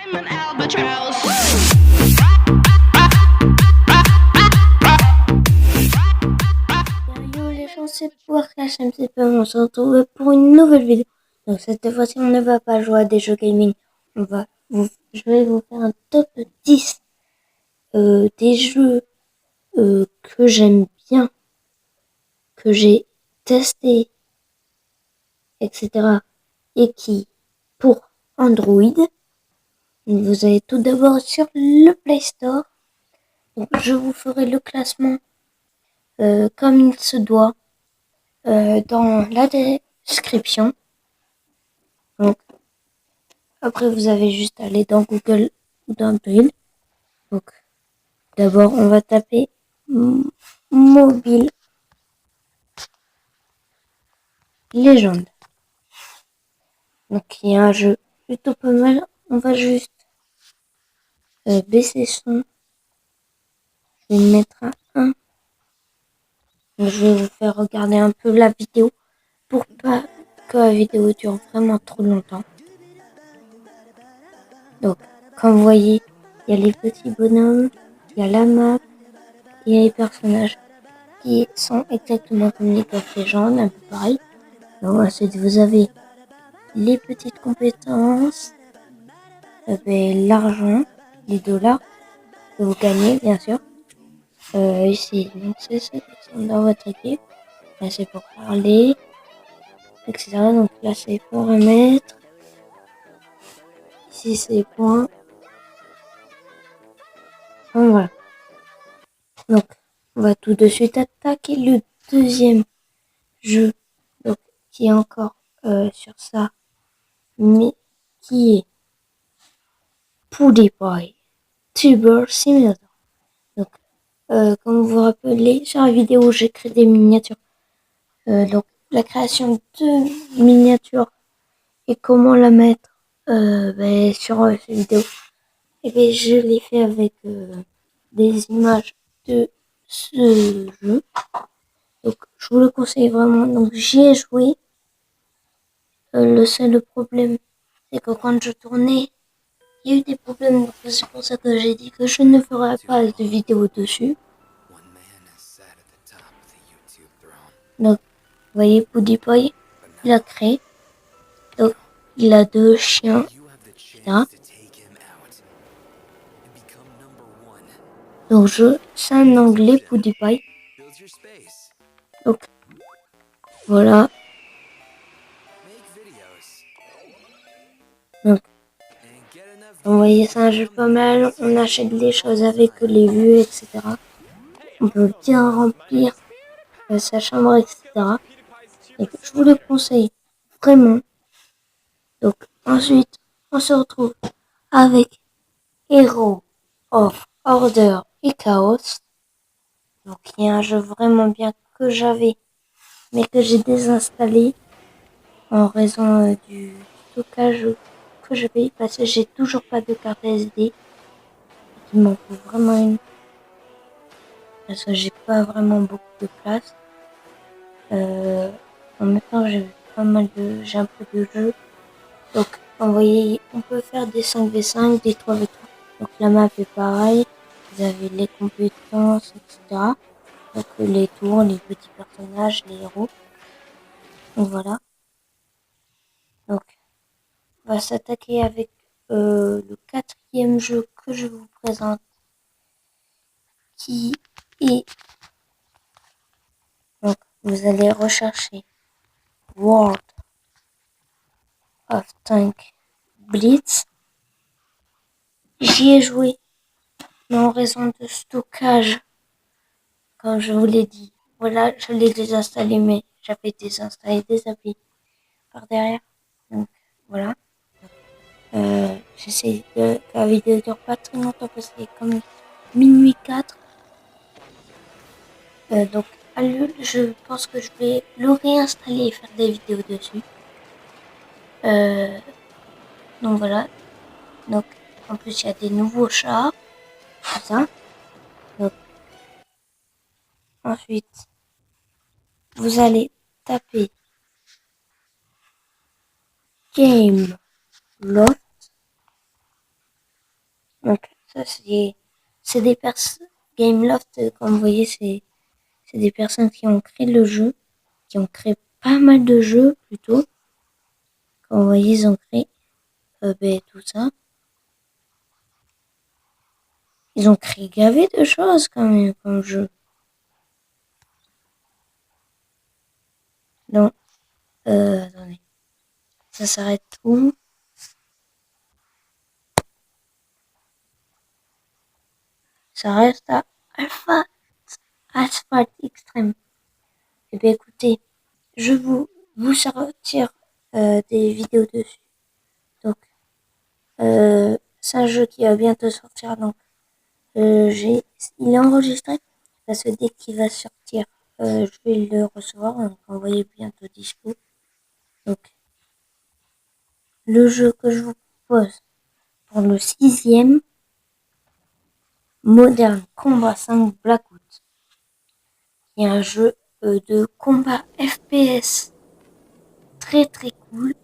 Yo les gens, c'est pour Clash un petit peu, on se retrouve pour une nouvelle vidéo. Donc cette fois-ci, on ne va pas jouer à des jeux gaming. Je vais vous faire un top 10 des jeux que j'aime bien, que j'ai testé, etc. et qui, pour Android, vous allez tout d'abord sur le Play Store. Donc, je vous ferai le classement comme il se doit dans la description. Donc, après, vous avez juste à aller dans Google ou dans Bril. Donc, d'abord, on va taper Mobile Legends. Donc, il y a un jeu plutôt pas mal. On va juste baisser son. Je vais le mettre à 1. Donc, je vais vous faire regarder un peu la vidéo pour pas que la vidéo dure vraiment trop longtemps. Donc, comme vous voyez, il y a les petits bonhommes, il y a la map, il y a les personnages qui sont exactement comme les League of Legends, un peu pareil. Donc, ensuite, vous avez les petites compétences, l'argent, les dollars que vous gagnez, bien sûr. Ici, donc c'est ceux qui sont dans votre équipe. Là, c'est pour parler, etc. Donc là, c'est pour remettre. Ici, c'est points. Donc, voilà. Donc, on va tout de suite attaquer le deuxième jeu, donc, qui est encore sur ça, mais qui est PewDiePie Tuber Simulator. Donc, comme vous vous rappelez, sur la vidéo, j'ai créé des miniatures. Donc, la création de miniatures et comment la mettre sur cette vidéo. Et bien, je l'ai fait avec des images de ce jeu. Donc, je vous le conseille vraiment. Donc, j'y ai joué. Le seul problème, c'est que quand je tournais, il y a eu des problèmes. C'est pour ça que j'ai dit que je ne ferai pas de vidéo dessus. Donc, vous voyez, PewDiePie, il a créé. Donc, il a 2 chiens, etc. Donc, c'est un anglais, PewDiePie. Donc, voilà. Donc, vous voyez, c'est un jeu pas mal. On achète des choses avec les vues, etc. On peut bien remplir sa chambre, etc. Et je vous le conseille vraiment. Donc, ensuite, on se retrouve avec Hero of Order et Chaos. Donc, il y a un jeu vraiment bien que j'avais, mais que j'ai désinstallé en raison du stockage que je paye parce que j'ai toujours pas de carte SD. Il m'en faut vraiment une parce que j'ai pas vraiment beaucoup de place. En même temps, j'ai un peu de jeux. Donc, vous voyez, on peut faire des 5v5, des 3v3. Donc, la map est pareille. Vous avez les compétences, etc. Donc, les tours, les petits personnages, les héros. Donc, voilà. Donc, on va s'attaquer avec le quatrième jeu que je vous présente. Qui est... Donc, vous allez rechercher World of Tank Blitz. J'y ai joué, mais en raison de stockage, comme je vous l'ai dit. Voilà, je l'ai désinstallé, mais j'avais désinstallé des applis par derrière. Donc, voilà. J'essaie que la vidéo dure pas très longtemps parce que c'est comme minuit 4. Donc, je pense que je vais le réinstaller et faire des vidéos dessus. Donc, voilà. Donc, en plus, il y a des nouveaux chars. Tout ça. Donc, ensuite, vous allez taper Game Loft. Donc ça c'est des personnes Gameloft, comme vous voyez, c'est des personnes qui ont créé le jeu, qui ont créé pas mal de jeux plutôt. Comme vous voyez, ils ont créé tout ça. Ils ont créé gavé de choses quand même comme jeu. Donc, attendez. Ça s'arrête où? Ça reste à Alpha Asphalt Extreme. Eh bien, écoutez, je vous sortir des vidéos dessus. Donc, c'est un jeu qui va bientôt sortir. Donc, il est enregistré parce que dès qu'il va sortir, je vais le recevoir. Donc, envoyer bientôt dispo. Donc, le jeu que je vous propose pour le 6e, Modern Combat 5 Blackout, qui est un jeu de combat FPS très très cool,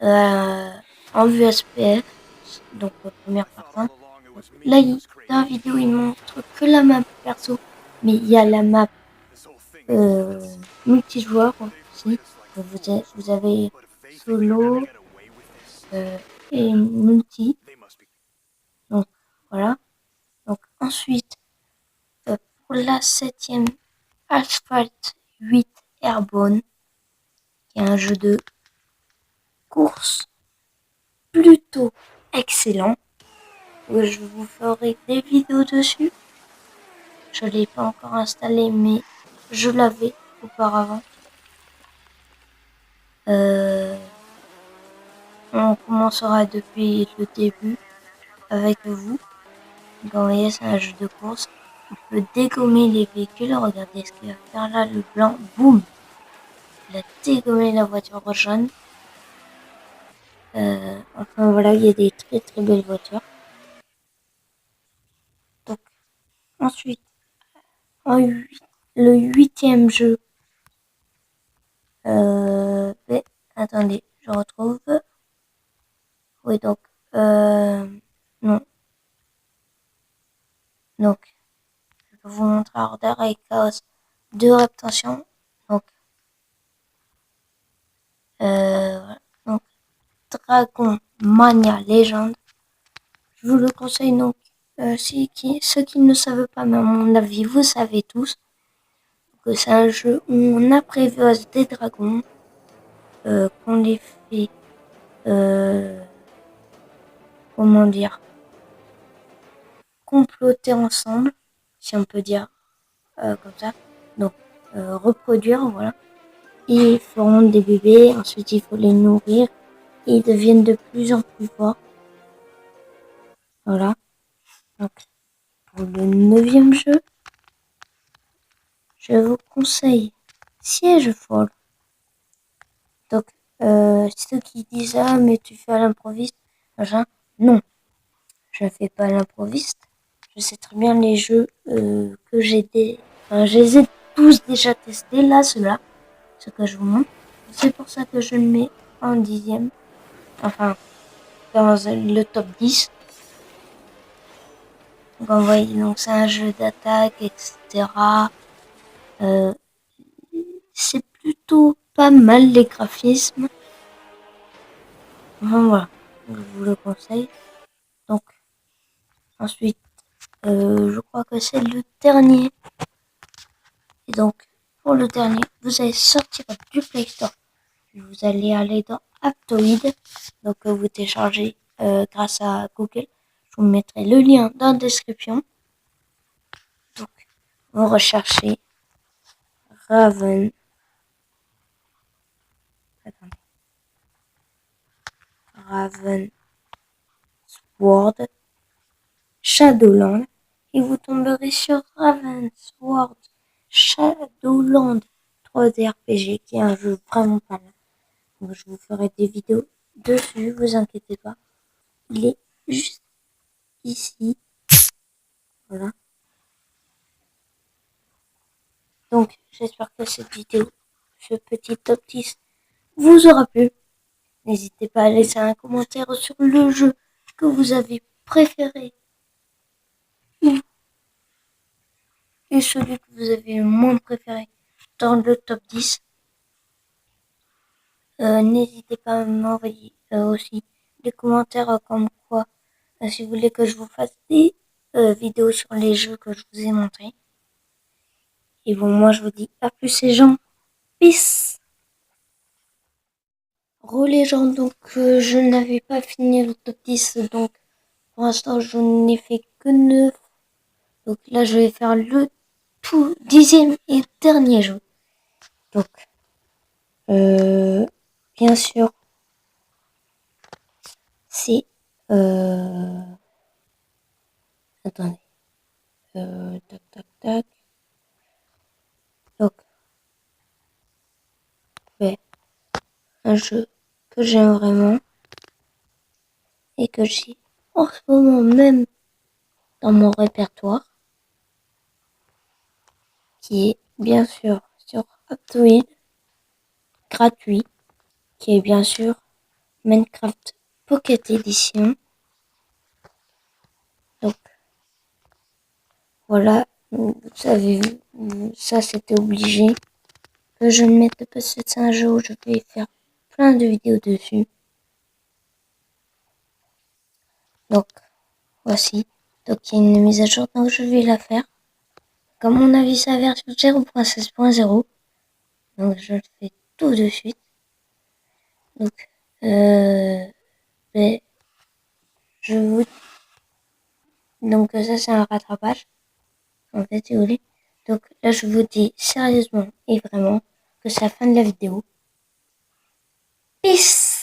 en vue SPS, donc première personne. Là, dans la vidéo, il montre que la map perso, mais il y a la map multijoueur aussi. Vous avez solo et multi. Donc voilà. Donc ensuite, pour la 7e, Asphalt 8 Airborne, qui est un jeu de course plutôt excellent. Je vous ferai des vidéos dessus. Je ne l'ai pas encore installé, mais je l'avais auparavant. On commencera depuis le début avec vous. Donc, vous voyez, c'est un jeu de course. On peut dégommer les véhicules. Regardez ce qu'il va faire là, le blanc. Boum! Il a dégommé la voiture jaune. Enfin voilà, il y a des très très belles voitures. Donc ensuite, le 8e jeu. Mais, attendez, je retrouve. Oui, donc non. Donc je peux vous montrer Order et Chaos de Reptention. Donc voilà. Donc Dragon Mania Legend. Je vous le conseille donc. Ceux qui ne savent pas, mais à mon avis, vous savez tous que c'est un jeu où on apprivoise des dragons, qu'on les fait, comment dire, comploter ensemble, si on peut dire comme ça. Donc, reproduire, voilà. Ils feront des bébés, ensuite il faut les nourrir, et ils deviennent de plus en plus forts. Voilà. Donc, pour le 9e jeu, je vous conseille Siège-Fall. Donc, ceux qui disent ah mais tu fais à l'improviste, machin, non, je ne fais pas à l'improviste. Je sais très bien les jeux que je les ai tous déjà testés là, ceux-là, ce que je vous montre. C'est pour ça que je le mets en 10e, enfin dans le top 10. Donc vous voyez, donc c'est un jeu d'attaque, etc. C'est plutôt pas mal les graphismes. Enfin voilà, je vous le conseille. Donc ensuite, je crois que c'est le dernier. Et donc pour le dernier, vous allez sortir du Play Store. Vous allez aller dans Aptoide. Donc vous téléchargez grâce à Google. Je vous mettrai le lien dans la description. Donc vous recherchez Raven. Attendez. Raven Sword Shadowland et vous tomberez sur Ravensword Shadowland 3D RPG qui est un jeu vraiment pas mal. Donc je vous ferai des vidéos dessus, vous inquiétez pas. Il est juste ici. Voilà. Donc j'espère que cette vidéo, ce petit top 10 vous aura plu. N'hésitez pas à laisser un commentaire sur le jeu que vous avez préféré et celui que vous avez le moins préféré dans le top 10. N'hésitez pas à m'envoyer aussi des commentaires comme quoi si vous voulez que je vous fasse des vidéos sur les jeux que je vous ai montrés. Et bon, moi je vous dis à plus les gens. Peace. Les gens, donc je n'avais pas fini le top 10, donc pour l'instant je n'ai fait que 9. Donc là je vais faire le tout 10e et dernier jeu. Donc bien sûr c'est attendez. Tac tac tac. Donc ouais, un jeu que j'aime vraiment et que j'ai en ce moment même dans mon répertoire, qui est bien sûr sur Aptoide, gratuit, qui est bien sûr Minecraft Pocket Edition. Donc voilà, vous avez vu, ça c'était obligé que je ne mette pas. C'est un jeu où je vais faire plein de vidéos dessus. Donc voici, donc il y a une mise à jour, donc je vais la faire. Comme mon avis sa version 0.16.0, donc je le fais tout de suite. Donc ben, je vous donc ça c'est un rattrapage en fait si vous voulez. Donc là je vous dis sérieusement et vraiment que c'est la fin de la vidéo. Peace.